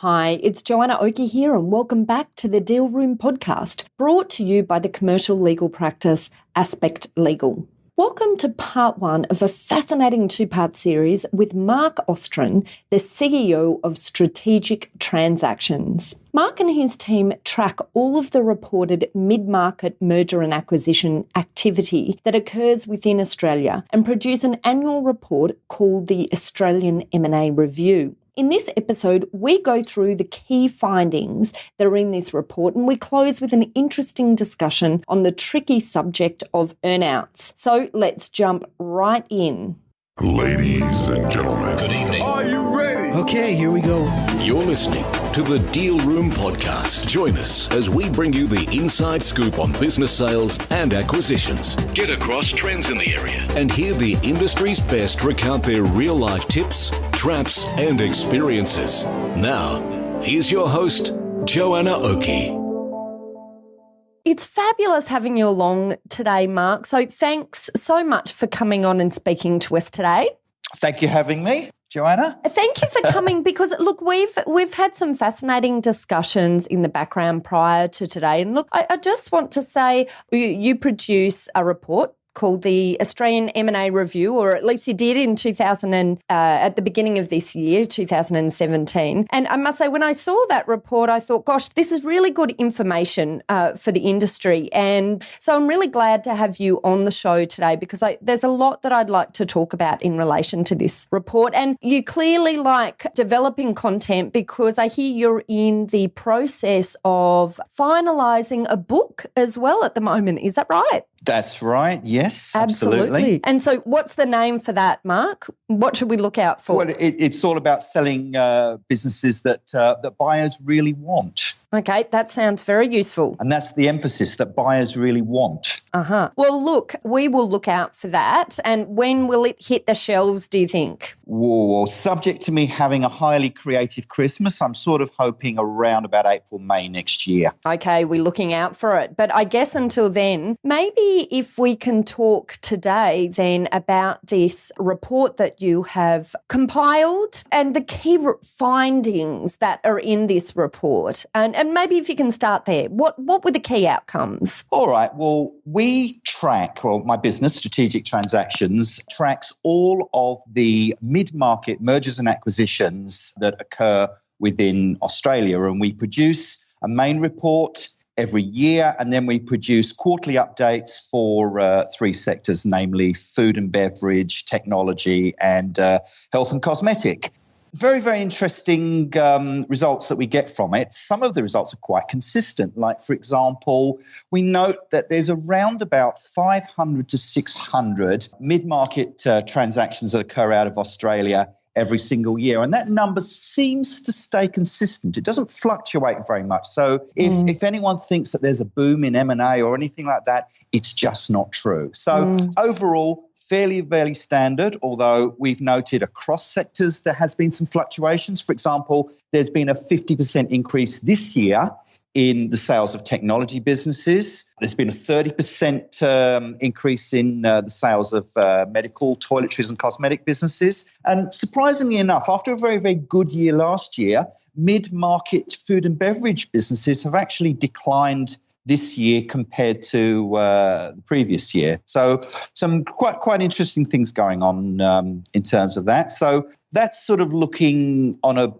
Hi, it's Joanna Oakey here and welcome back to the Deal Room podcast, brought to you by the commercial legal practice Aspect Legal. Welcome to part one of a fascinating two-part series with Mark Ostryn, the CEO of Strategic Transactions. Mark and his team track all of the reported mid-market merger and acquisition activity that occurs within Australia and produce an annual report called the Australian M&A Review. In this episode, we go through the key findings that are in this report and we close with an interesting discussion on the tricky subject of earnouts. So let's jump right in. Ladies and gentlemen, good evening. Are you ready? Okay, here we go. You're listening to the Deal Room podcast. Join us as we bring you the inside scoop on business sales and acquisitions. Get across trends in the area and hear the industry's best recount their real-life tips, traps, and experiences. Now, here's your host, Joanna Oakey. It's fabulous having you along today, Mark. So thanks so much for coming on and speaking to us today. Thank you for having me, Joanna. Thank you for coming because, look, we've had some fascinating discussions in the background prior to today. And, look, I just want to say you produce a report called the Australian M&A Review, or at least you did in at the beginning of this year, 2017. And I must say, when I saw that report, I thought, gosh, this is really good information for the industry. And so I'm really glad to have you on the show today because there's a lot that I'd like to talk about in relation to this report. And you clearly like developing content because I hear you're in the process of finalising a book as well at the moment. Is that right? That's right. Yes, absolutely. And so what's the name for that, Mark? What should we look out for? Well, it's all about selling businesses that buyers really want. Okay, that sounds very useful. And that's the emphasis, that buyers really want. Well, look, we will look out for that. And when will it hit the shelves, do you think? Well, subject to me having a highly creative Christmas, I'm sort of hoping around about April, May next year. Okay, we're looking out for it. But I guess until then, maybe if we can talk today then about this report that you have compiled and the key findings that are in this report. And maybe if you can start there, what were the key outcomes? All right. Well, we track, or my business, Strategic Transactions, tracks all of the mid-market mergers and acquisitions that occur within Australia. And we produce a main report every year, and then we produce quarterly updates for three sectors, namely food and beverage, technology, and health and cosmetic. Very, very interesting results that we get from it. Some of the results are quite consistent. Like, for example, we note that there's around about 500 to 600 mid-market transactions that occur out of Australia every single year. And that number seems to stay consistent. It doesn't fluctuate very much. So if anyone thinks that there's a boom in M&A or anything like that, it's just not true. So overall, fairly standard, although we've noted across sectors there has been some fluctuations. For example, there's been a 50% increase this year in the sales of technology businesses. There's been a 30% increase in the sales of medical, toiletries and cosmetic businesses. And surprisingly enough, after a very, very good year last year, mid-market food and beverage businesses have actually declined this year compared to the previous year. So some quite interesting things going on in terms of that. So that's sort of looking on a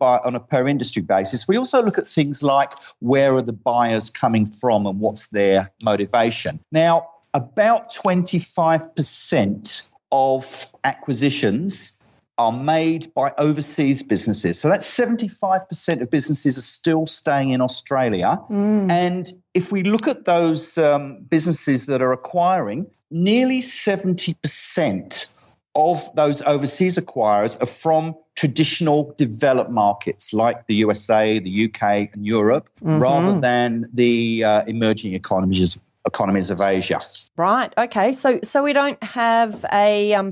per industry basis. We also look at things like where are the buyers coming from and what's their motivation. Now, about 25% of acquisitions are made by overseas businesses. So that's 75% of businesses are still staying in Australia. And if we look at those businesses that are acquiring, nearly 70% of those overseas acquirers are from traditional developed markets like the USA, the UK and Europe, rather than the emerging economies of Asia. Right. Okay. So we don't have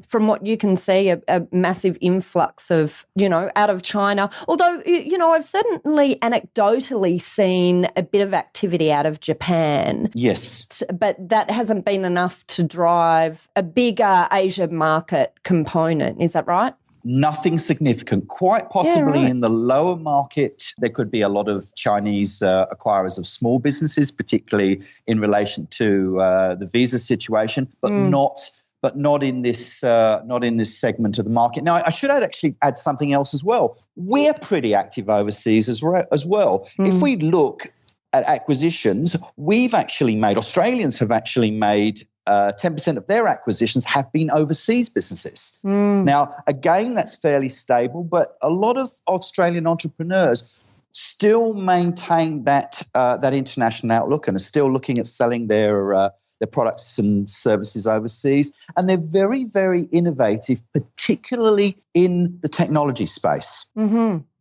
from what you can see, a massive influx of, out of China. Although, I've certainly anecdotally seen a bit of activity out of Japan. Yes. But that hasn't been enough to drive a bigger Asia market component. Is that right? nothing significant. Quite possibly in the lower market, there could be a lot of Chinese acquirers of small businesses, particularly in relation to the visa situation, but not in this segment of the market. Now, I should actually add something else as well. We're pretty active overseas as well. If we look at acquisitions, Australians have actually made 10% of their acquisitions have been overseas businesses. Now, again, that's fairly stable, but a lot of Australian entrepreneurs still maintain that international outlook and are still looking at selling their products and services overseas. And they're very, very innovative, particularly in the technology space.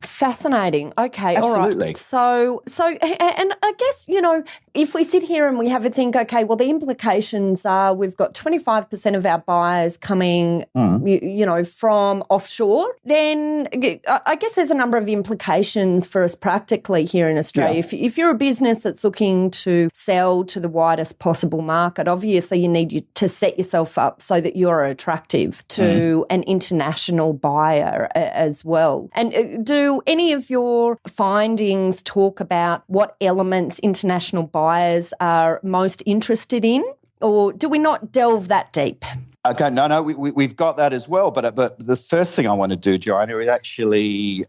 Fascinating. Okay. Absolutely. All right. So, and I guess, if we sit here and we have a think, okay, well, the implications are we've got 25% of our buyers coming, from offshore, then I guess there's a number of implications for us practically here in Australia. Yeah. If you're a business that's looking to sell to the widest possible market, obviously you need to set yourself up so that you're attractive to an international buyer as well. And do any of your findings talk about what elements international buyers are most interested in, or do we not delve that deep? Okay, no, we've got that as well. But the first thing I want to do, Joanna, is actually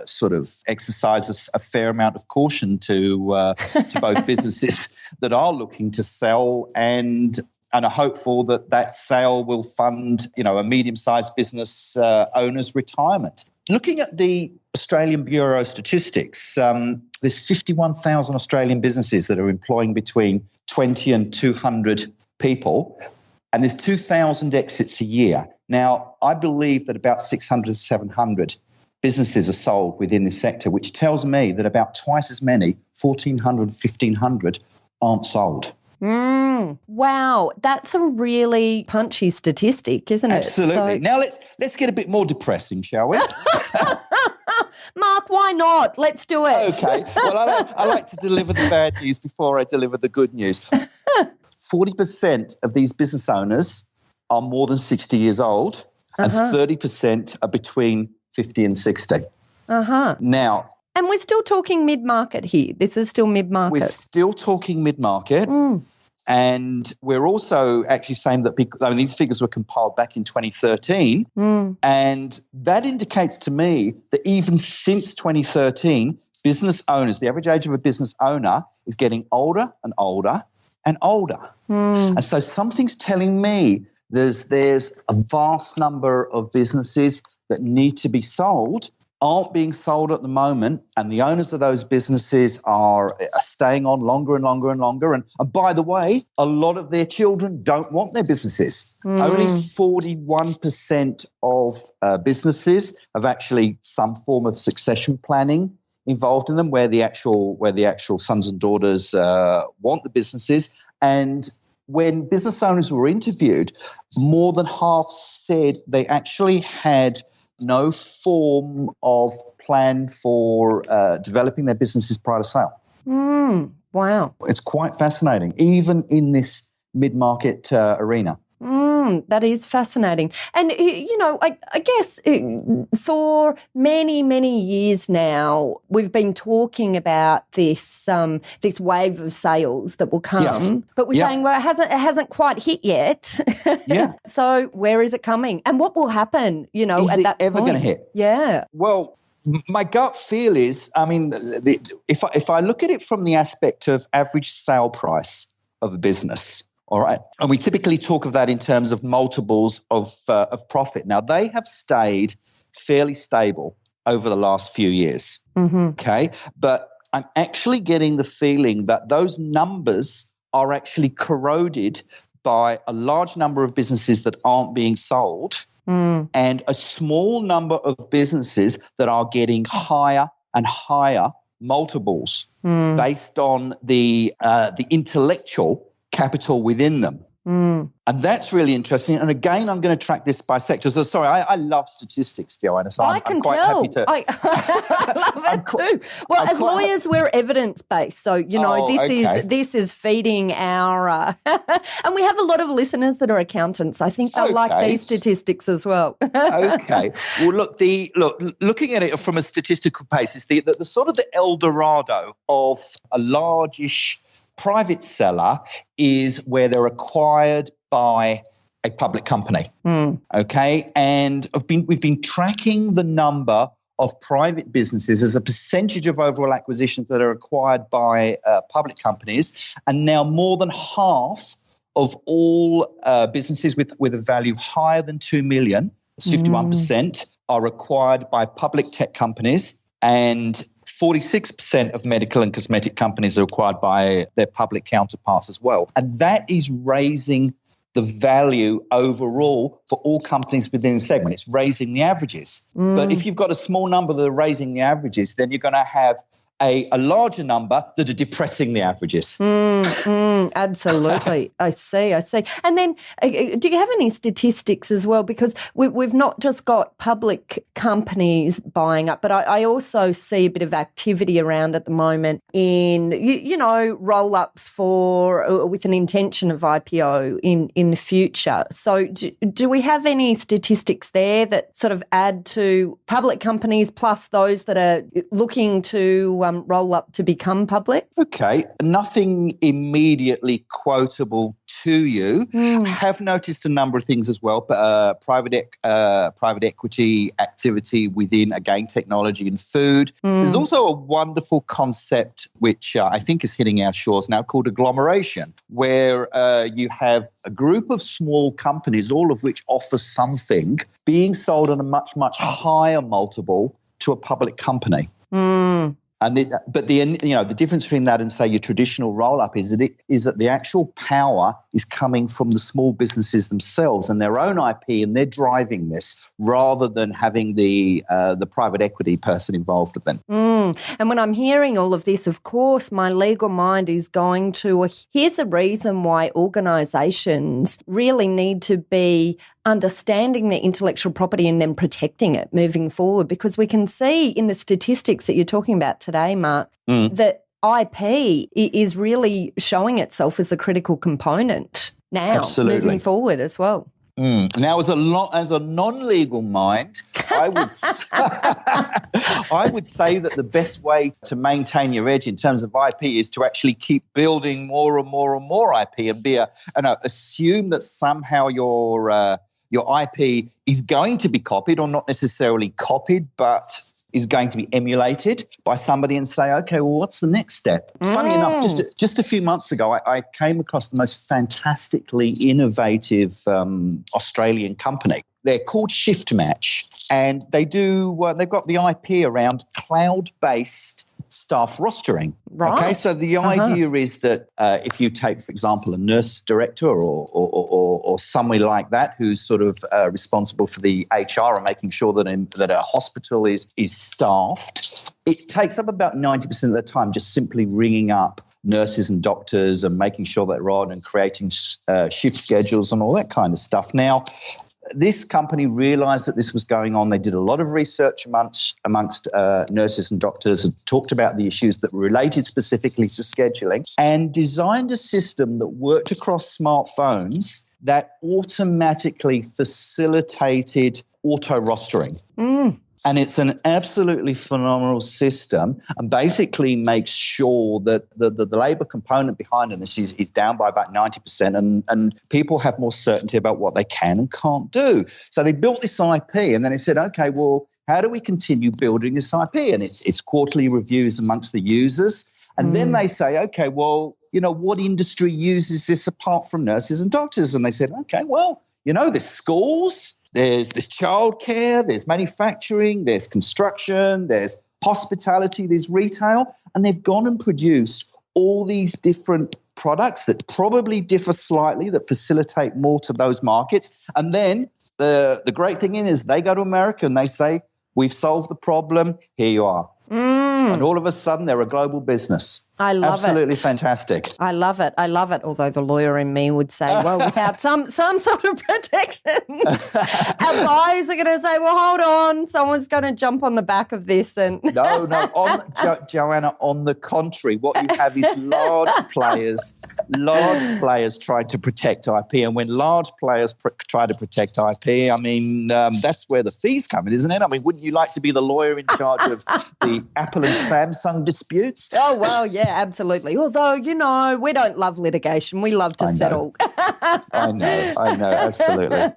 sort of exercise a fair amount of caution to both businesses that are looking to sell and are hopeful that sale will fund, a medium-sized business owner's retirement. Looking at the Australian Bureau of Statistics, there's 51,000 Australian businesses that are employing between 20 and 200 people, and there's 2,000 exits a year. Now, I believe that about 600 to 700 businesses are sold within this sector, which tells me that about twice as many, 1,400, 1,500, aren't sold. Wow, that's a really punchy statistic, isn't it? Absolutely. Now let's get a bit more depressing, shall we? Mark, why not? Let's do it. Okay. Well, I like to deliver the bad news before I deliver the good news. 40% of these business owners are more than 60 years old, and 30% are between 50 and 60. Now, and we're still talking mid-market here. This is still mid-market. We're still talking mid-market. And we're also actually saying that these figures were compiled back in 2013. And that indicates to me that even since 2013, business owners, the average age of a business owner is getting older and older and older. And so something's telling me there's a vast number of businesses that need to be sold, aren't being sold at the moment, and the owners of those businesses are staying on longer and longer and longer. And by the way, a lot of their children don't want their businesses. Only 41% of businesses have actually some form of succession planning involved in them, where the actual sons and daughters want the businesses. And when business owners were interviewed, more than half said they actually had no form of plan for developing their businesses prior to sale. Wow. It's quite fascinating, even in this mid-market arena. That is fascinating. And, I guess for many, many years now, we've been talking about this wave of sales that will come, but we're saying, well, it hasn't quite hit yet. So where is it coming? And what will happen, at that point? Is it ever going to hit? Yeah. Well, my gut feel is, if I look at it from the aspect of average sale price of a business, all right, and we typically talk of that in terms of multiples of profit. Now, they have stayed fairly stable over the last few years, okay? But I'm actually getting the feeling that those numbers are actually corroded by a large number of businesses that aren't being sold and a small number of businesses that are getting higher and higher multiples based on the intellectual capital within them. And that's really interesting. And again, I'm going to track this by sector. So sorry, I love statistics, Joanna. So I'm quite happy to. I love it too. Well, as lawyers, we're evidence-based. So, this is feeding our... and we have a lot of listeners that are accountants. I think they'll like these statistics as well. Okay. Well, looking at it from a statistical basis, the sort of the El Dorado of a largish private seller is where they're acquired by a public company. Okay, and we've been tracking the number of private businesses as a percentage of overall acquisitions that are acquired by public companies, and now more than half of all businesses with a value higher than 2 million, 51%, are acquired by public tech companies, and 46% of medical and cosmetic companies are acquired by their public counterparts as well. And that is raising the value overall for all companies within the segment. It's raising the averages. But if you've got a small number that are raising the averages, then you're going to have a larger number that are depressing the averages. Absolutely. I see. And then do you have any statistics as well? Because we've not just got public companies buying up, but I also see a bit of activity around at the moment in, roll-ups with an intention of IPO in the future. So do we have any statistics there that sort of add to public companies plus those that are looking to roll up to become public? Okay, nothing immediately quotable to you. I have noticed a number of things as well. Private equity activity within, again, technology and food. There's also a wonderful concept which I think is hitting our shores now called agglomeration, where you have a group of small companies, all of which offer something, being sold at a much, much higher multiple to a public company. But the difference between that and, say, your traditional roll-up is that the actual power is coming from the small businesses themselves and their own IP, and they're driving this rather than having the private equity person involved with them. And when I'm hearing all of this, of course, my legal mind is going to, here's a reason why organisations really need to be understanding their intellectual property and then protecting it moving forward, because we can see in the statistics that you're talking about today, Mark, that IP is really showing itself as a critical component now. Absolutely. Moving forward as well. Now, as a non-legal mind, I would say that the best way to maintain your edge in terms of IP is to actually keep building more and more and more IP, and assume that somehow your IP is going to be copied, or not necessarily copied, but is going to be emulated by somebody, and say, okay, well, what's the next step? Funny enough, just a few months ago, I came across the most fantastically innovative Australian company. They're called Shift Match, and they've got the IP around cloud-based staff rostering. Right. Okay, so the idea is that if you take, for example, a nurse director or somebody like that who's sort of responsible for the HR and making sure that a hospital is staffed, it takes up about 90% of the time just simply ringing up nurses and doctors and making sure they're on and creating shift schedules and all that kind of stuff. Now, this company realised that this was going on. They did a lot of research amongst nurses and doctors and talked about the issues that were related specifically to scheduling, and designed a system that worked across smartphones that automatically facilitated auto-rostering. And it's an absolutely phenomenal system, and basically makes sure that the labour component behind this is down by about 90%, and people have more certainty about what they can and can't do. So they built this IP, and then they said, okay, well, how do we continue building this IP? And it's quarterly reviews amongst the users. And then they say, okay, well, what industry uses this apart from nurses and doctors? And they said, okay, well, there's schools, there's childcare, there's manufacturing, there's construction, there's hospitality, there's retail. And they've gone and produced all these different products that probably differ slightly, that facilitate more to those markets. And then the great thing is they go to America and they say, we've solved the problem, here you are. And all of a sudden they're a global business. I love Absolutely it. fantastic. I love it. I love it. Although the lawyer in me would say, well, without some sort of protections, our buyers are going to say, well, hold on, someone's going to jump on the back of this. And No, Joanna, on the contrary, what you have is large players trying to protect IP. And when large players try to protect IP, I mean, that's where the fees come in, isn't it? I mean, wouldn't you like to be the lawyer in charge of the Apple and Samsung disputes? oh, well, yeah, absolutely. Although, we don't love litigation. We love to settle. I know, absolutely.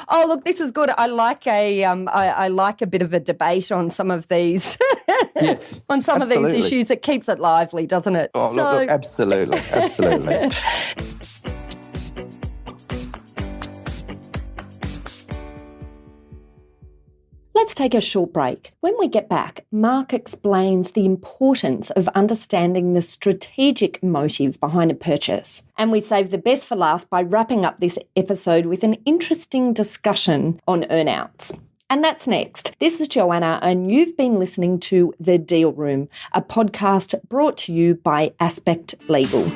Oh, look, this is good. I like I like a bit of a debate on some of these. Yes, on some absolutely. of these issues. It keeps it lively, doesn't it? Oh, look, absolutely. Let's take a short break. When we get back, Mark explains the importance of understanding the strategic motive behind a purchase. And we save the best for last by wrapping up this episode with an interesting discussion on earnouts. And that's next. This is Joanna, and you've been listening to The Deal Room, a podcast brought to you by Aspect Legal.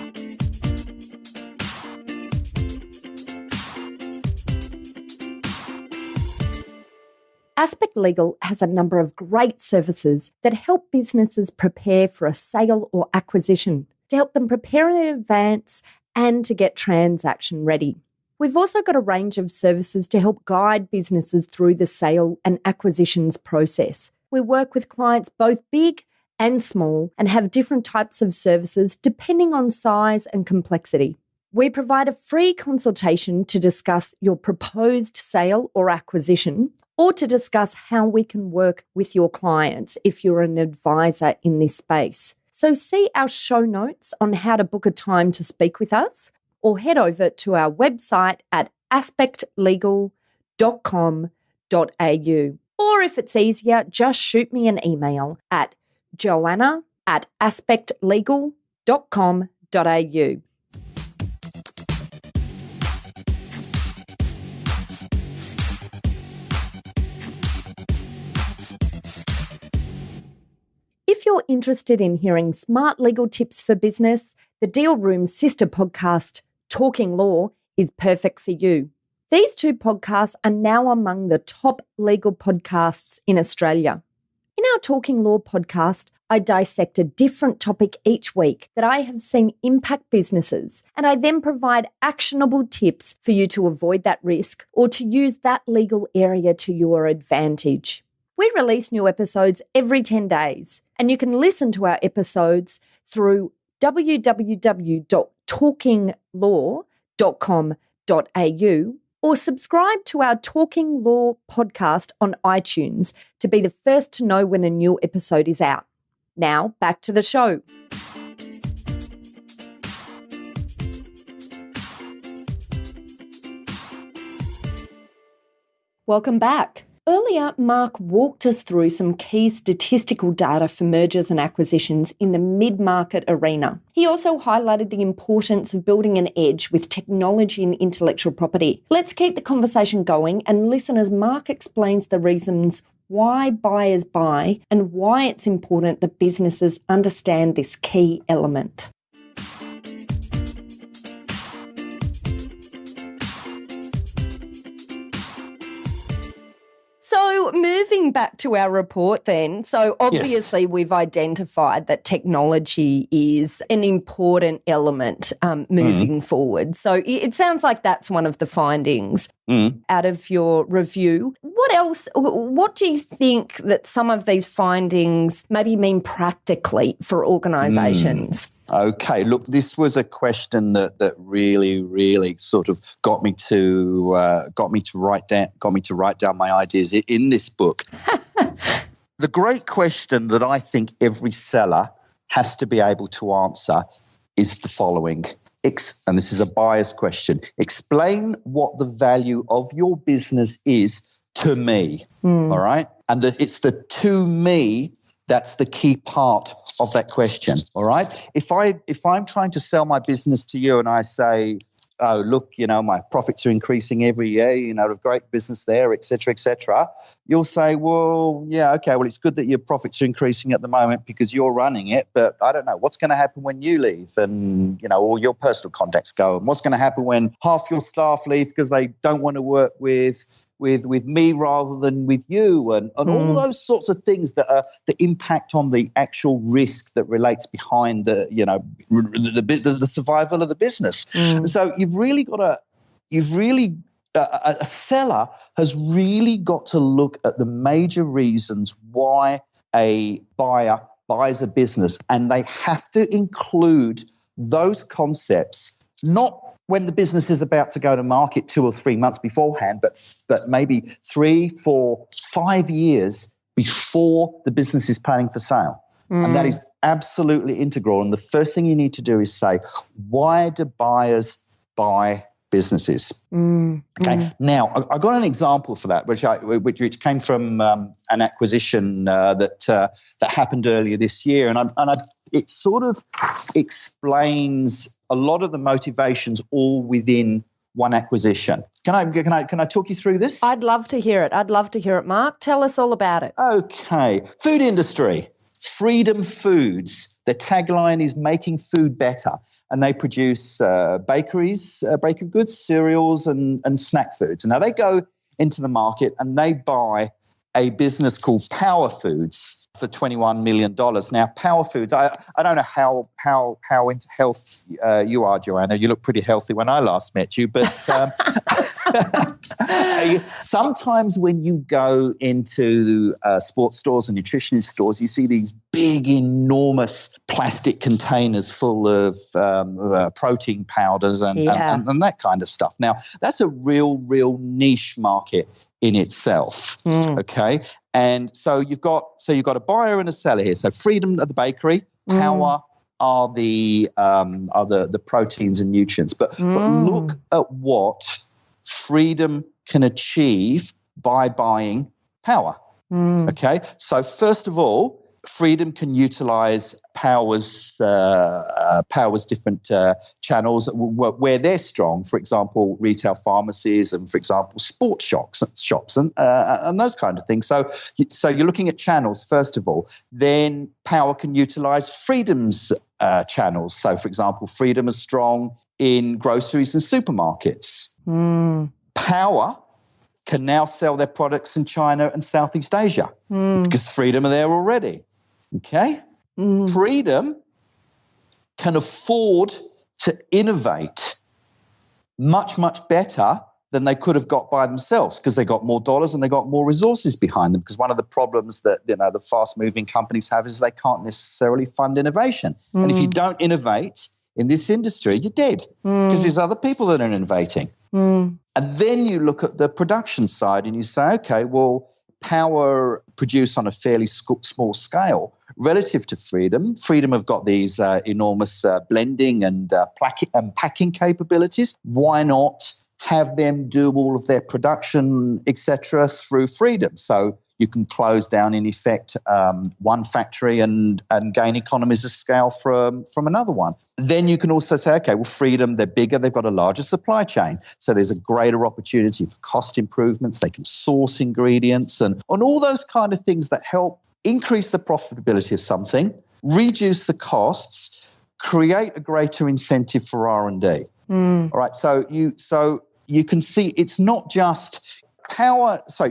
Aspect Legal has a number of great services that help businesses prepare for a sale or acquisition, to help them prepare in advance and to get transaction ready. We've also got a range of services to help guide businesses through the sale and acquisitions process. We work with clients both big and small and have different types of services depending on size and complexity. We provide a free consultation to discuss your proposed sale or acquisition, or to discuss how we can work with your clients if you're an advisor in this space. So see our show notes on how to book a time to speak with us, or head over to our website at aspectlegal.com.au. Or if it's easier, just shoot me an email at joanna@aspectlegal.com.au. If you're interested in hearing smart legal tips for business, the Deal Room's sister podcast, Talking Law, is perfect for you. These two podcasts are now among the top legal podcasts in Australia. In our Talking Law podcast, I dissect a different topic each week that I have seen impact businesses, and I then provide actionable tips for you to avoid that risk or to use that legal area to your advantage. We release new episodes every 10 days, and you can listen to our episodes through www.talkinglaw.com.au or subscribe to our Talking Law podcast on iTunes to be the first to know when a new episode is out. Now, back to the show. Welcome back. Earlier, Mark walked us through some key statistical data for mergers and acquisitions in the mid-market arena. He also highlighted the importance of building an edge with technology and intellectual property. Let's keep the conversation going and listen as Mark explains the reasons why buyers buy and why it's important that businesses understand this key element. So moving back to our report then, so obviously we've identified that technology is an important element moving forward. So it sounds like that's one of the findings out of your review. What else, what do you think that some of these findings maybe mean practically for organisations? Okay, look, this was a question that really sort of got me to write down my ideas in this book. The great question that I think every seller has to be able to answer is the following. And this is a biased question. Explain what the value of your business is to me. All right, and it's the to me that's the key part of that question. All right. If I'm trying to sell my business to you and I say, oh, look, my profits are increasing every year, a great business there, et cetera, you'll say, well, yeah, okay, well, it's good that your profits are increasing at the moment because you're running it, but I don't know, what's going to happen when you leave and, all your personal contacts go, and what's going to happen when half your staff leave because they don't want to work with me rather than with you, and all those sorts of things that impact on the actual risk that relates behind the survival of the business. So a seller has really got to look at the major reasons why a buyer buys a business, and they have to include those concepts, not when the business is about to go to market 2 or 3 months beforehand, but maybe 3, 4, 5 years before the business is planning for sale. And that is absolutely integral. And the first thing you need to do is say, why do buyers buy businesses? Okay. Now, I got an example for that, which came from an acquisition that happened earlier this year, and it sort of explains a lot of the motivations all within one acquisition. Can I talk you through this? I'd love to hear it, Mark. Tell us all about it. Okay. Food industry. Freedom Foods. Their tagline is making food better. And they produce bakery goods, cereals, and snack foods. And now they go into the market and they buy a business called Power Foods for $21 million. Now, Power Foods, I don't know how into health you are, Joanna. You look pretty healthy when I last met you, but sometimes when you go into sports stores and nutrition stores, you see these big, enormous plastic containers full of protein powders and that kind of stuff. Now, that's a real niche market in itself. Okay. And so you've got a buyer and a seller here. So Freedom are the bakery, Power are the proteins and nutrients. But look at what Freedom can achieve by buying Power. Okay. So first of all, Freedom can utilize Power's different channels where they're strong. For example, retail pharmacies and, for example, sports shops and those kind of things. So you're looking at channels first of all. Then Power can utilize Freedom's channels. So, for example, Freedom is strong in groceries and supermarkets. Power can now sell their products in China and Southeast Asia because Freedom are there already. Okay? Freedom can afford to innovate much, much better than they could have got by themselves because they got more dollars and they got more resources behind them, because one of the problems that the fast-moving companies have is they can't necessarily fund innovation. And if you don't innovate in this industry, you're dead because there's other people that are innovating. And then you look at the production side and you say, okay, well, Power produce on a fairly small scale relative to Freedom. Freedom have got these enormous blending and packing capabilities. Why not have them do all of their production, etc., through Freedom? So you can close down, in effect, one factory and gain economies of scale from another one. Then you can also say, okay, well, Freedom, they're bigger, they've got a larger supply chain. So there's a greater opportunity for cost improvements. They can source ingredients and all those kind of things that help increase the profitability of something, reduce the costs, create a greater incentive for R&D. All right, so you can see it's not just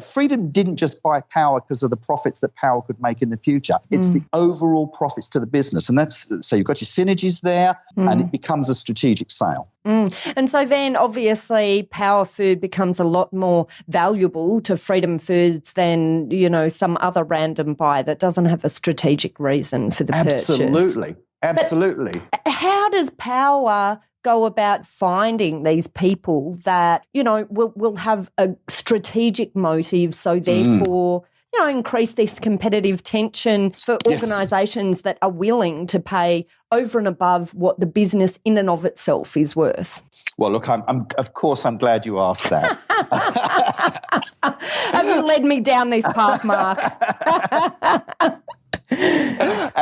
Freedom didn't just buy Power because of the profits that Power could make in the future. It's the overall profits to the business. And so you've got your synergies there and it becomes a strategic sale. And so then obviously Power Food becomes a lot more valuable to Freedom Foods than, some other random buyer that doesn't have a strategic reason for the purchase. Absolutely. But how does Power go about finding these people that, will have a strategic motive, so therefore, increase this competitive tension for organisations that are willing to pay over and above what the business in and of itself is worth? Well, look, I'm glad you asked that. Haven't led me down this path, Mark.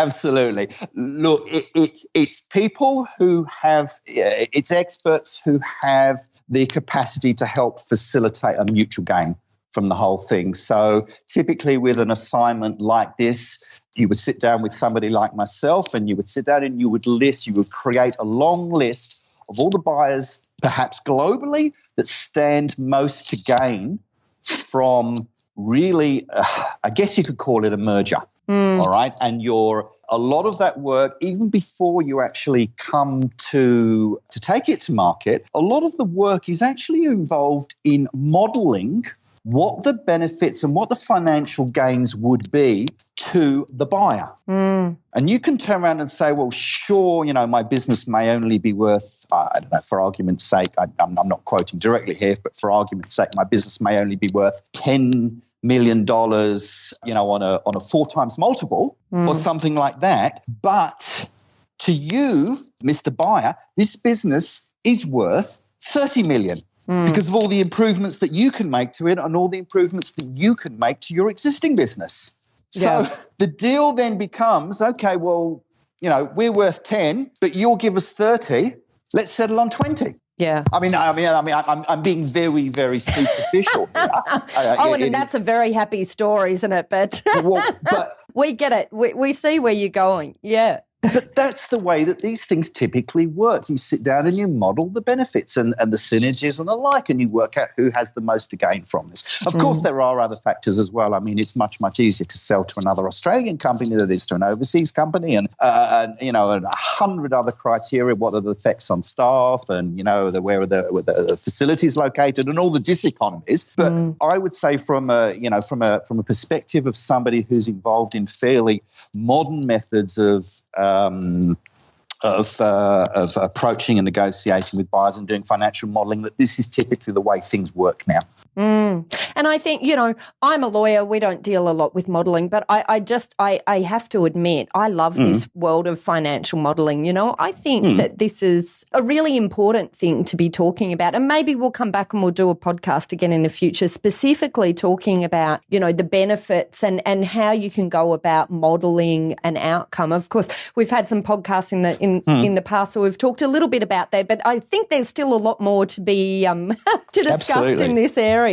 Absolutely. Look, it's people who have, it's experts who have the capacity to help facilitate a mutual gain from the whole thing. So typically with an assignment like this, you would sit down with somebody like myself and you would sit down and you would create a long list of all the buyers, perhaps globally, that stand most to gain from really, I guess you could call it a merger. All right. And a lot of that work, even before you actually come to take it to market, a lot of the work is actually involved in modeling what the benefits and what the financial gains would be to the buyer. And you can turn around and say, well, sure, my business may only be worth, I don't know, for argument's sake, I'm not quoting directly here, but for argument's sake, my business may only be worth $10 million, on a 4 times multiple or something like that. But to you, Mr. Buyer, this business is worth 30 million. Because of all the improvements that you can make to it and all the improvements that you can make to your existing business. So the deal then becomes, okay, well, we're worth 10, but you'll give us 30. Let's settle on 20. Yeah. I'm being very, very superficial here. And that's a very happy story, isn't it? But, but we get it. We see where you're going. Yeah. But that's the way that these things typically work. You sit down and you model the benefits and the synergies and the like, and you work out who has the most to gain from this. Of course, there are other factors as well. I mean, it's much, much easier to sell to another Australian company than it is to an overseas company, and 100 other criteria. What are the effects on staff, and where are the facilities located, and all the diseconomies. But I would say from a perspective of somebody who's involved in fairly modern methods of approaching and negotiating with buyers and doing financial modelling, that this is typically the way things work now. And I think, I'm a lawyer. We don't deal a lot with modelling, but I have to admit, I love this world of financial modelling. I think that this is a really important thing to be talking about. And maybe we'll come back and we'll do a podcast again in the future, specifically talking about, the benefits and how you can go about modelling an outcome. Of course, we've had some podcasts in the past, so we've talked a little bit about that, but I think there's still a lot more to be discussed in this area.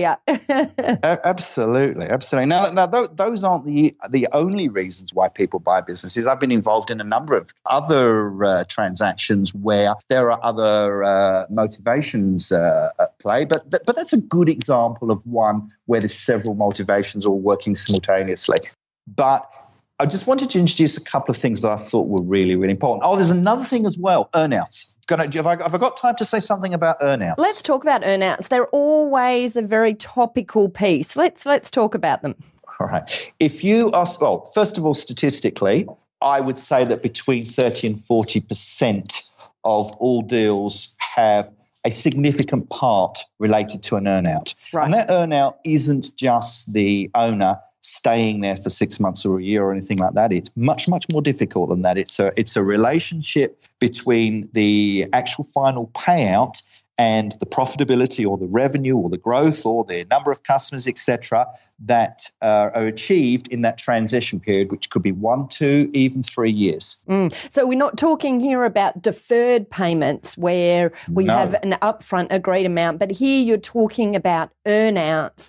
Absolutely. Now, those aren't the only reasons why people buy businesses. I've been involved in a number of other transactions where there are other motivations at play, but that's a good example of one where there's several motivations all working simultaneously. But I just wanted to introduce a couple of things that I thought were really, really important. Oh, there's another thing as well, earnouts. Have I got time to say something about earnouts? Let's talk about earnouts. They're always a very topical piece. Let's talk about them. All right. If you ask, well, first of all, statistically, I would say that between 30 and 40% of all deals have a significant part related to an earnout. Right. And that earnout isn't just the owner staying there for 6 months or a year or anything like that. It's much, much more difficult than that. It's a relationship between the actual final payout and the profitability or the revenue or the growth or the number of customers, etc., that are achieved in that transition period, which could be 1, 2, even 3 years. So we're not talking here about deferred payments where we have an upfront agreed amount, but here you're talking about earnouts.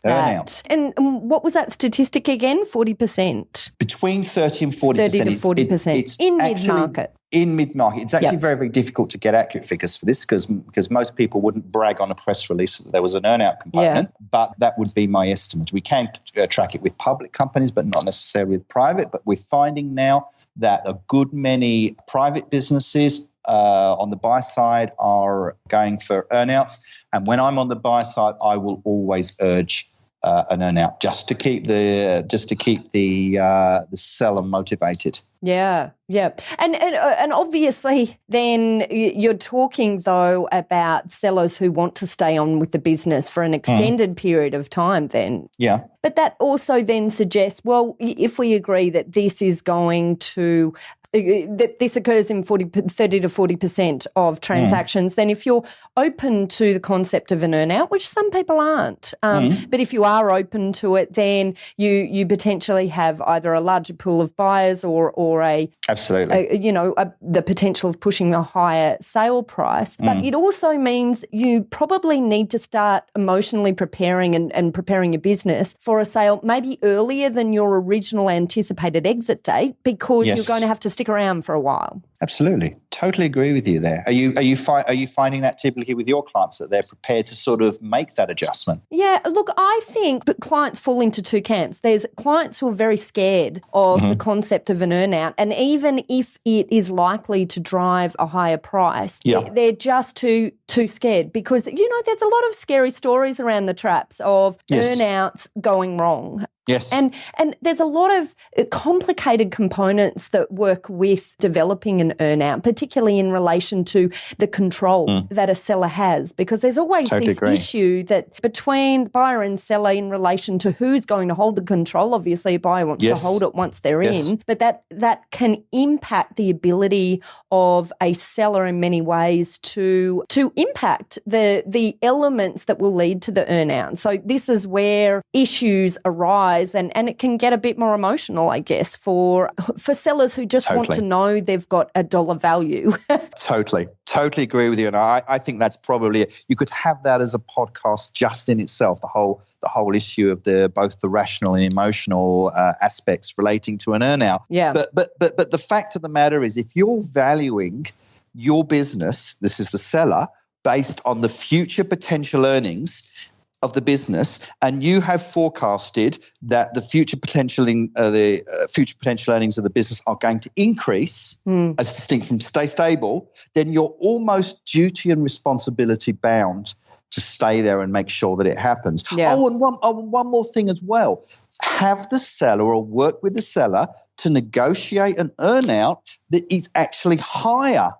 And what was that statistic again? 40%? Between 30 and 40%. 30 to 40%. It's in mid-market. In mid-market. It's actually very, very difficult to get accurate figures for this because most people wouldn't brag on a press release that there was an earnout component, but that would be my estimate. We can track it with public companies, but not necessarily with private. But we're finding now that a good many private businesses on the buy side are going for earnouts. And when I'm on the buy side, I will always urge an earnout just to keep the seller motivated. Yeah. And obviously then you're talking, though, about sellers who want to stay on with the business for an extended period of time then. Yeah. But that also then suggests, well, if we agree that this is going to that this occurs in 30 to 40% of transactions, then if you're open to the concept of an earnout, which some people aren't, but if you are open to it, then you potentially have either a larger pool of buyers or the potential of pushing a higher sale price. But it also means you probably need to start emotionally preparing and preparing your business for a sale maybe earlier than your original anticipated exit date, because you're going to have to stick around for a while. Absolutely. Totally agree with you there. Are you finding that typically with your clients, that they're prepared to sort of make that adjustment? Yeah, look, I think clients fall into two camps. There's clients who are very scared of the concept of an earnout, and even if it is likely to drive a higher price, they're just too scared, because, there's a lot of scary stories around the traps of earnouts going wrong. Yes. And there's a lot of complicated components that work with developing an earnout, particularly in relation to the control that a seller has, because there's always this issue that between buyer and seller in relation to who's going to hold the control. Obviously, a buyer wants to hold it once they're in, but that can impact the ability of a seller in many ways to impact the elements that will lead to the earnout. So this is where issues arise. And it can get a bit more emotional, I guess, for sellers who just want to know they've got a dollar value. Totally agree with you. And I think that's probably you could have that as a podcast just in itself. The whole issue of both the rational and emotional aspects relating to an earnout. Yeah. But the fact of the matter is, if you're valuing your business, this is the seller, based on the future potential earnings of the business, and you have forecasted that the future potential earnings of the business are going to increase as distinct from stay stable, then you're almost duty and responsibility bound to stay there and make sure that it happens. Yeah. Oh, and one more thing as well. Have the seller or work with the seller to negotiate an earnout that is actually higher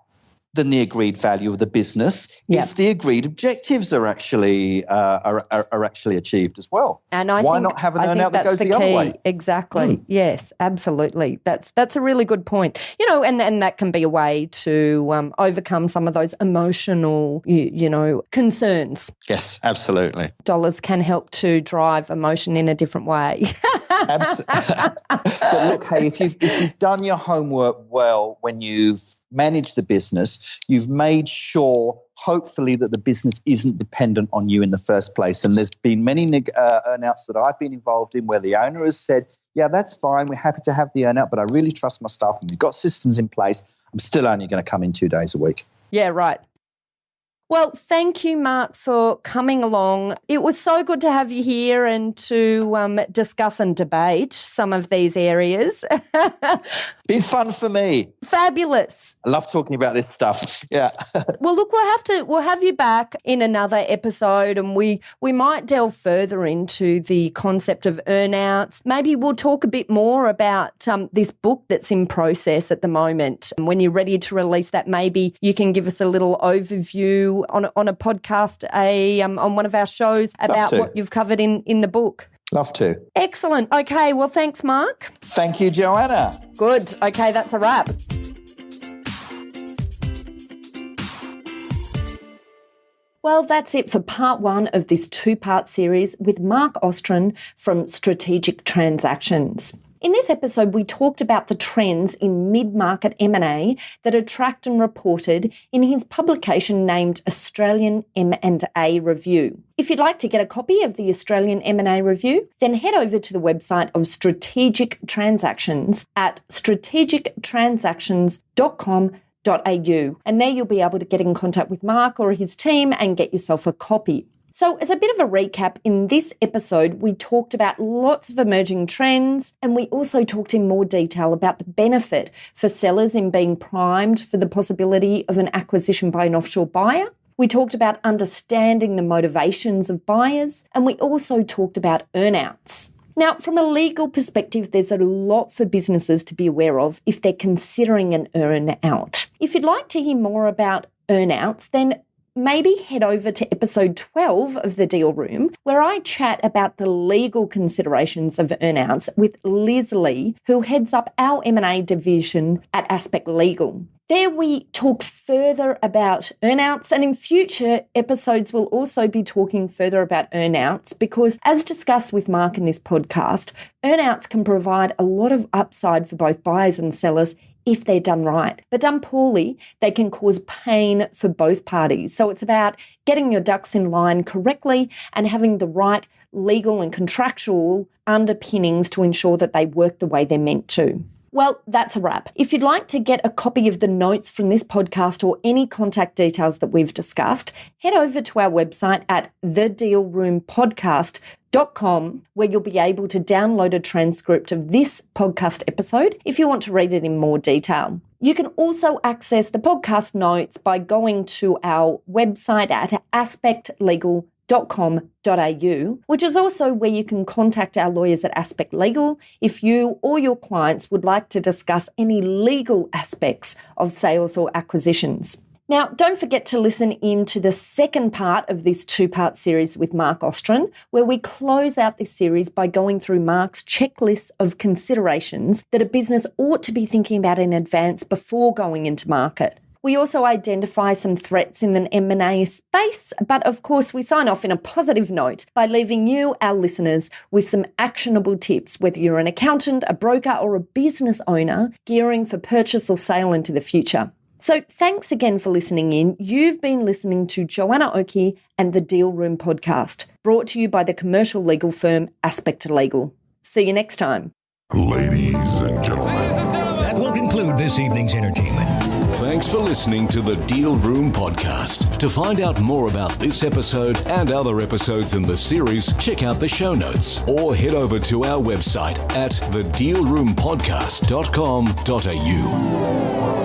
than the agreed value of the business if the agreed objectives are actually achieved as well. And why not have an earnout that goes the other way? Exactly. Yes, absolutely. That's a really good point. And that can be a way to overcome some of those emotional, concerns. Yes, absolutely. Dollars can help to drive emotion in a different way. But look, hey, if you've done your homework well when you've managed the business, you've made sure, hopefully, that the business isn't dependent on you in the first place. And there's been many earnouts that I've been involved in where the owner has said, yeah, that's fine, we're happy to have the earnout, but I really trust my staff and we've got systems in place. I'm still only going to come in 2 days a week. Yeah, right. Well, thank you, Mark, for coming along. It was so good to have you here and to discuss and debate some of these areas. Been fun for me. Fabulous. I love talking about this stuff. Yeah. Well, look, we'll have you back in another episode, and we might delve further into the concept of earnouts. Maybe we'll talk a bit more about this book that's in process at the moment. And when you're ready to release that, maybe you can give us a little overview on a podcast, on one of our shows about what you've covered in the book. Love to. Excellent. Okay, well, thanks, Mark. Thank you, Joanna. Good. Okay, that's a wrap. Well, that's it for part 1 of this 2-part series with Mark Ostryn from Strategic Transactions. In this episode, we talked about the trends in mid-market M&A that are tracked and reported in his publication named Australian M&A Review. If you'd like to get a copy of the Australian M&A Review, then head over to the website of Strategic Transactions at strategictransactions.com.au, and there you'll be able to get in contact with Mark or his team and get yourself a copy. So as a bit of a recap, in this episode, we talked about lots of emerging trends, and we also talked in more detail about the benefit for sellers in being primed for the possibility of an acquisition by an offshore buyer. We talked about understanding the motivations of buyers, and we also talked about earnouts. Now, from a legal perspective, there's a lot for businesses to be aware of if they're considering an earnout. If you'd like to hear more about earnouts, then maybe head over to episode 12 of The Deal Room, where I chat about the legal considerations of earnouts with Liz Lee, who heads up our M&A division at Aspect Legal. There we talk further about earnouts, and in future episodes we'll also be talking further about earnouts because, as discussed with Mark in this podcast, earnouts can provide a lot of upside for both buyers and sellers if they're done right. But done poorly, they can cause pain for both parties. So it's about getting your ducks in line correctly and having the right legal and contractual underpinnings to ensure that they work the way they're meant to. Well, that's a wrap. If you'd like to get a copy of the notes from this podcast or any contact details that we've discussed, head over to our website at thedealroompodcast.com, where you'll be able to download a transcript of this podcast episode if you want to read it in more detail. You can also access the podcast notes by going to our website at aspectlegal.com.au, which is also where you can contact our lawyers at Aspect Legal if you or your clients would like to discuss any legal aspects of sales or acquisitions. Now, don't forget to listen in to the second part of this two-part series with Mark Ostryn, where we close out this series by going through Mark's checklist of considerations that a business ought to be thinking about in advance before going into market. We also identify some threats in the M&A space, but of course we sign off in a positive note by leaving you, our listeners, with some actionable tips, whether you're an accountant, a broker or a business owner gearing for purchase or sale into the future. So thanks again for listening in. You've been listening to Joanna Oakey and the Deal Room podcast, brought to you by the commercial legal firm Aspect Legal. See you next time. Ladies and gentlemen. That will conclude this evening's entertainment. Thanks for listening to the Deal Room podcast. To find out more about this episode and other episodes in the series, check out the show notes or head over to our website at thedealroompodcast.com.au.